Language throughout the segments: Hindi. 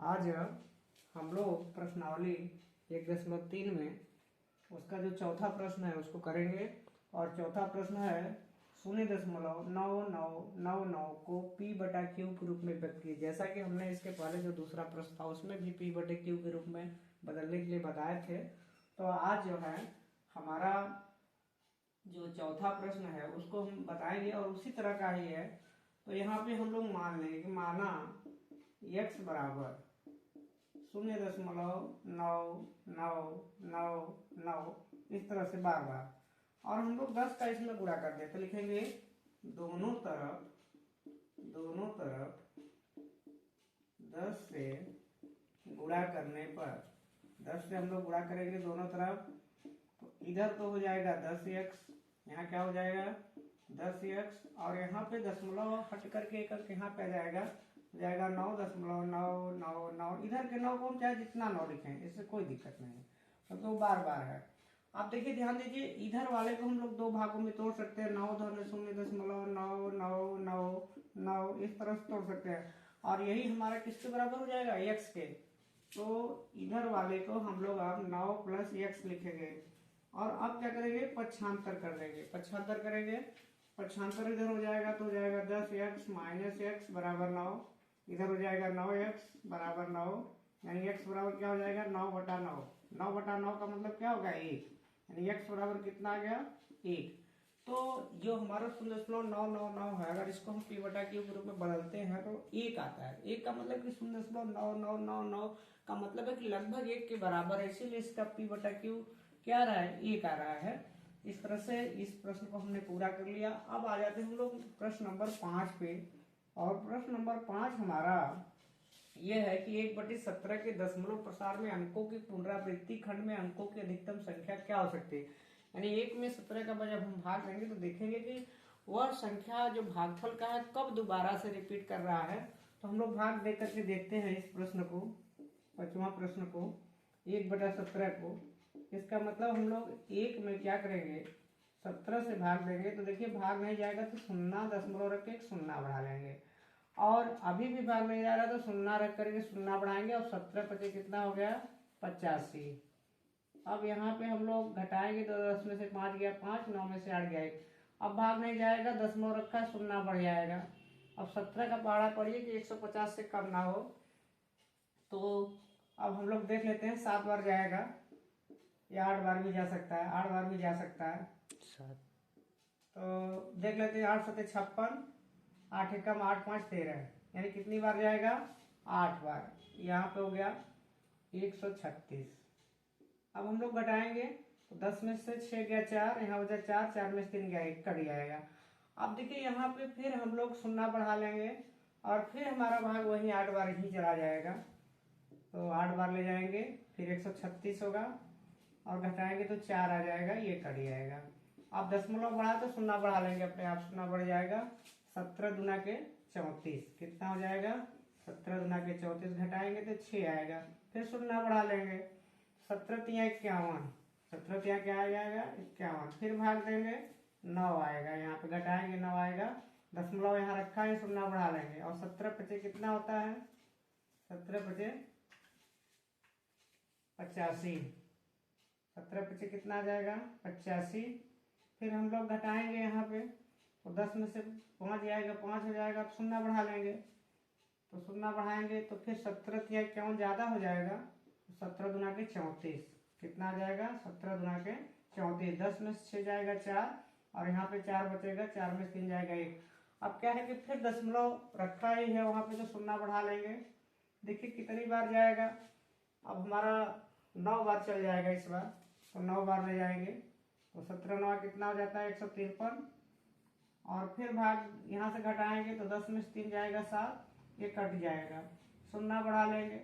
आज हम लोग प्रश्नावली 1.3 में उसका जो चौथा प्रश्न है उसको करेंगे। और चौथा प्रश्न है 0.9999 को P बटा क्यू के रूप में व्यक्त कीजिए। जैसा कि हमने इसके पहले जो दूसरा प्रश्न था उसमें भी P बटे क्यू के रूप में बदलने के लिए बताए थे। तो आज जो है हमारा जो चौथा प्रश्न है उसको हम बताएंगे और उसी तरह का ही है। तो यहाँ पे हम लोग मान लेंगे कि माना x बराबर 0.9999 इस तरह से बार बार, और हम लोग 10 का इसमें गुणा कर देते, लिखेंगे दोनों तरफ 10 से गुणा करने पर, 10 से हम लोग गुणा करेंगे दोनों तरफ, तो इधर तो हो जाएगा 10x, यहाँ क्या हो जाएगा 10x, और यहाँ पे दशमलव हट करके एक अंक यहाँ पे आ जाएगा 9.999। इधर के 9 को हम चाहे जितना 9 लिखें, इससे कोई दिक्कत नहीं है, तो बार बार है। आप देखिए ध्यान दीजिए, इधर वाले को हम लोग दो भागों में तोड़ सकते हैं, 9.09999 इस तरह से तोड़ सकते हैं, और यही हमारा किसके बराबर हो जाएगा x के। तो इधर वाले को हम लोग अब 9 प्लस x लिखेंगे, और अब क्या करेंगे पक्षांतर कर देंगे, पक्षांतर करेंगे, पक्षांतर इधर हो जाएगा तो हो जाएगा 10x माइनस x बराबर 9, इधर हो जाएगा 9x बराबर 9, यानी x बराबर क्या हो जाएगा 9/9। 9/9 का मतलब क्या होगा 1, यानी x बराबर कितना आ गया 1। तो जो हमारा 0.999 है, अगर इसको हम p बटा क्यू के रूप में बदलते हैं तो 1 आता है। 1 का मतलब कि 0.9999 का मतलब है कि लगभग 1 के बराबर है, इसीलिए इसका p बटा क्यू क्या आ रहा है 1 आ रहा है। इस तरह से इस प्रश्न को हमने पूरा कर लिया। अब आ जाते हैं हम लोग प्रश्न नंबर 5 पे, और प्रश्न नंबर 5 हमारा यह है कि 1/17 के दशमलव प्रसार में अंकों की पुनरावृत्ति खंड में अंकों की अधिकतम संख्या क्या हो सकती है। यानी 1 में 17 का जब हम भाग लेंगे तो देखेंगे कि वह संख्या जो भागफल का है कब दोबारा से रिपीट कर रहा है। तो हम लोग भाग दे करके देखते हैं इस प्रश्न को, 5वां प्रश्न को 1/17 को। इसका मतलब हम लोग 1 में क्या करेंगे 17 से भाग देंगे, तो देखिए भाग नहीं जाएगा तो 0 दशमलव रख के एक 0 बढ़ा लेंगे, और अभी भी भाग नहीं जा रहा तो 0 रख करके 0 बढ़ाएंगे, और 17 पचे कितना हो गया 85। अब यहाँ पे हम लोग घटाएंगे तो 10 में से 5 गया 5, 9 में से 8 गया 1। अब भाग नहीं जाएगा, दशमलव रखा है 0 बढ़ जाएगा। अब 17 का पहाड़ा पड़िए कि 150 से कम ना हो। तो अब हम लोग देख लेते हैं 7 बार जाएगा या 8 बार भी जा सकता है, 8 बार भी जा सकता है। तो देख लेते हैं 8 7 56, 8 एकम 8 5 13, यानी कितनी बार जाएगा 8 बार। यहाँ पे हो गया 136। अब हम लोग घटाएंगे तो 10 में से 6 गया 4, यहाँ हो जाए 4, 4 में से 3 गया 1, कट जाएगा। अब देखिए यहाँ पे फिर हम लोग 0 बढ़ा लेंगे, और फिर हमारा भाग वही 8 बार ही चला जाएगा, तो 8 बार ले जाएंगे, फिर 136 होगा, और घटाएंगे तो 4 आ जाएगा, ये कट जाएगा। अब दशमलव बढ़ा तो 0 बढ़ा लेंगे, अपने आप 0 बढ़ जाएगा। 17 दूना के 34 कितना हो जाएगा 17 दूना के 34, घटाएंगे तो 6 आएगा, फिर 0 बढ़ा लेंगे, 17 तिया 51, 17 तिया क्या आ जाएगा 51, फिर भाग देंगे 9 आएगा, यहाँ पे घटाएंगे 9 आएगा, दशमलव यहाँ रखा है 0 बढ़ा लेंगे, और 17 पचे कितना होता है 17 पचे 85, 17 पचे कितना आ जाएगा 85। फिर हम लोग घटाएंगे यहाँ पे तो 10 में से 5 जाएगा 5 हो जाएगा, अब 0 बढ़ा लेंगे, तो 0 बढ़ाएंगे तो फिर 17 तिया 51 ज़्यादा हो जाएगा, 17 दूना के 34 कितना आ जाएगा 17 दूना के 34, 10 में से 6 जाएगा 4, और यहाँ पे 4 बचेगा, 4 में से 3 जाएगा 1। अब क्या है कि फिर दशमलव रखा ही है वहाँ पे, तो 0 बढ़ा लेंगे, देखिए कितनी बार जाएगा। अब हमारा 9 बार चल जाएगा इस बार, तो 9 बार ले जाएंगे, तो 17 9 कितना हो जाता है 153, और फिर भाग यहाँ से घटाएंगे तो 10 में से 3 जाएगा 7, ये कट जाएगा, 0 बढ़ा लेंगे,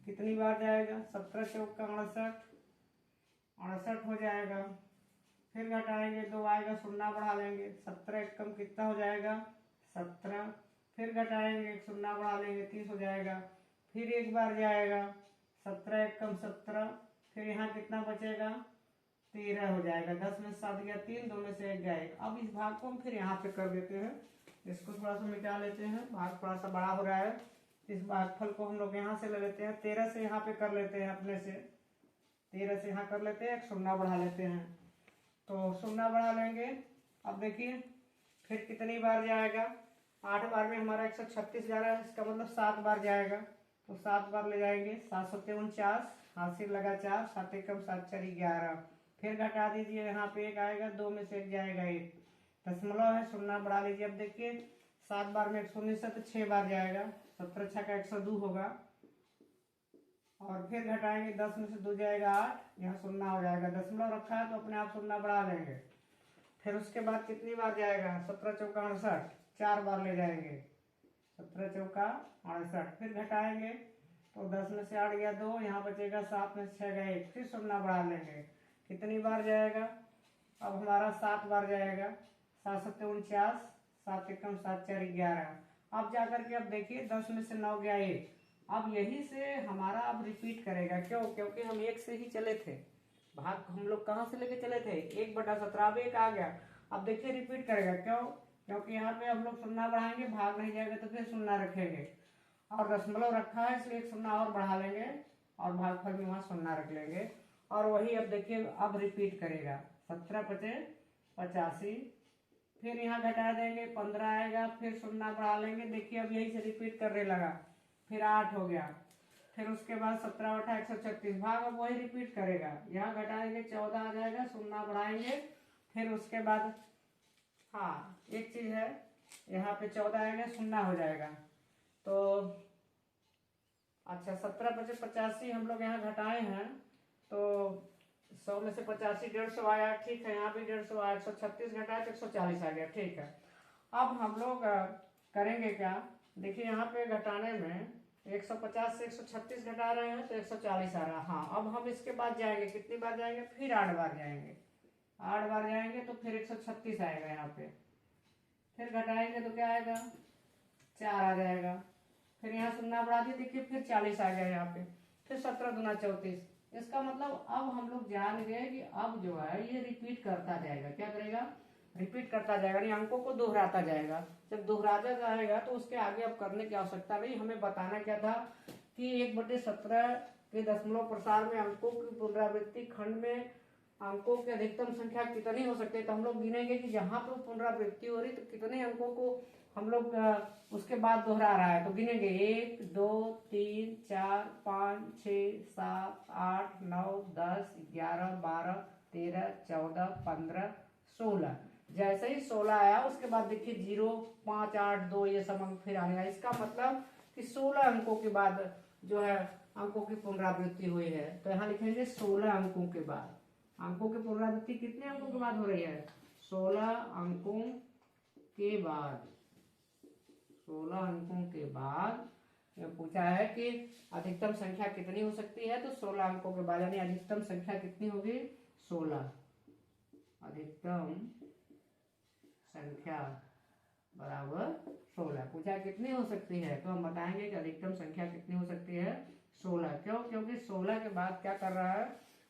कितनी बार जाएगा 17 चौक का 68, 68 हो जाएगा, फिर घटाएंगे 2 आएगा, 0 बढ़ा लेंगे, 17 एकम कितना हो जाएगा 17, फिर घटाएंगे 0 बढ़ा लेंगे 30 हो जाएगा, फिर एक बार जाएगा 17 एकम 17, फिर यहाँ कितना बचेगा 13 हो जाएगा, 10 में 7 गया 3, 2 में से 1 गया 1। अब इस भाग को हम फिर यहाँ पे कर देते हैं, इसको थोड़ा सा मिटा लेते हैं, भाग थोड़ा सा बड़ा हो रहा है, इस भागफल को हम लोग यहाँ से ले लेते हैं, 13 से यहाँ पे कर लेते हैं, अपने से 13 से यहाँ कर लेते हैं, एक शून्य बढ़ा लेते हैं, तो शून्य बढ़ा लेंगे। अब देखिए फिर कितनी बार जाएगा, 8 बार में हमारा 136 जा रहा है, इसका मतलब 7 बार जाएगा, तो 7 बार ले जाएंगे। 7 सत्ते 49, हासिल लगा 4, 7 एकम 7 4 11। फिर घटा दीजिए, यहाँ पे एक आएगा, 2 में से एक जाएगा, एक दशमलव है, शून्य बढ़ा लीजिए। अब देखिए 7 बार में 119 है तो 6 बार जाएगा, 17 छः का 102 होगा। और फिर घटाएंगे, 10 में से 2 जाएगा 8, यहाँ शून्य हो जाएगा, दशमलव रखा है तो अपने आप शून्य बढ़ा लेंगे। फिर उसके बाद कितनी बार जाएगा, 17 चौका 68, 4 बार ले जाएंगे, 17 चौका 68। फिर घटाएंगे तो 10 में से 8 गया 2, यहाँ बचेगा 7 में से 6 गया 1, फिर शून्य बढ़ा लेंगे। कितनी बार जाएगा, अब हमारा 7 बार जाएगा, 7 सत्ते 49, 7 एकम 7 4 11। अब जाकर के अब देखिए 10 में से 9 गया 1, अब यही से हमारा अब रिपीट करेगा, क्यों, क्योंकि हम 1 से ही चले थे, भाग हम लोग कहाँ से लेके चले थे, 1/17, अब 1 आ गया। अब देखिए रिपीट करेगा, क्यों, क्योंकि यहाँ पे हम लोग शून्य बढ़ाएंगे, भाग नहीं जाएगा तो फिर शून्य रखेंगे, और दशमलव रखा है इसलिए 1 शून्य और बढ़ा लेंगे, और भागफल में वहाँ शून्य रख लेंगे। और वही अब देखिए अब रिपीट करेगा, 17 पचे 85, फिर यहाँ घटा देंगे, 15 आएगा, फिर शून्य बढ़ा लेंगे। देखिए अब यही से रिपीट करने लगा, फिर 8 हो गया, फिर उसके बाद 17 बटा 136, भाग अब वही रिपीट करेगा, यहाँ घटाएंगे 14 आ जाएगा, शून्य बढ़ाएंगे। फिर उसके बाद हाँ एक चीज है, यहाँ पे 14 आएगा, शून्य हो जाएगा, तो अच्छा 17 पचे 85 हम लोग यहाँ घटाए हैं, तो 100 में से 85 150 आया, ठीक है, यहाँ भी 150 आया, 136 घटाया तो 140 आ गया, ठीक है। अब हम लोग करेंगे क्या, देखिए यहाँ पे घटाने में 150 से 136 घटा रहे हैं तो 140 आ रहा है। हाँ अब हम इसके बाद जाएंगे, कितनी बार जाएंगे, फिर 8 बार जाएंगे, 8 बार जाएंगे तो फिर 136 आएगा, यहाँ पे फिर घटाएंगे तो क्या आएगा, 4 आ जाएगा, फिर यहाँ शून्य बढ़ा दिए, देखिए फिर 40 आ गया यहाँ पे, फिर 17 दूना 34। इसका मतलब अब हम लोग जान गए कि अब जो है ये रिपीट करता जाएगा, क्या करेगा, रिपीट करता जाएगा, यानी अंकों को दोहराता जाएगा। जब दोहराता जाएगा तो उसके आगे अब करने की आवश्यकता नहीं, हमें बताना क्या था कि 1/17 के दशमलव प्रसार में अंकों की पुनरावृत्ति खंड में अंकों की अधिकतम संख्या कितनी हो सकती है, तो हम लोग गिनेंगे कि जहां पर पुनरावृत्ति हो रही तो कितने अंकों को हम लोग उसके बाद दोहरा रहा है, तो गिनेंगे 1 2 3 4 5 6 7 8 9 10 11 12 13 14 15 16। जैसे ही 16 आया उसके बाद देखिए 0 5 8 2 ये सब अंक फिर आने, इसका मतलब कि 16 अंकों के बाद जो है अंकों की पुनरावृत्ति हुई है, तो यहाँ लिखेंगे 16 अंकों के बाद। अंकों की पुनरावृत्ति कितने अंकों के बाद हो रही है, 16 अंकों के बाद, 16 अंकों के बाद पूछा है कि अधिकतम संख्या कितनी हो सकती है, तो 16 अंकों के बाद, यानी अधिकतम संख्या कितनी होगी, 16, अधिकतम संख्या बराबर 16। पूछा कितनी हो सकती है, तो हम बताएंगे कि अधिकतम संख्या कितनी हो सकती है, 16। क्यों, क्योंकि 16 के बाद क्या कर रहा है,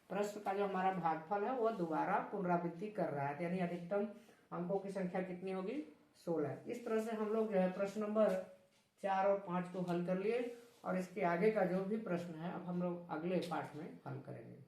प्रश्न का जो हमारा भागफल है वो दोबारा पुनरावृत्ति कर रहा है, यानी अधिकतम अंकों की संख्या कितनी होगी, 16। इस तरह से हम लोग जो है प्रश्न नंबर 4 और 5 को हल कर लिए, और इसके आगे का जो भी प्रश्न है अब हम लोग अगले पाठ में हल करेंगे।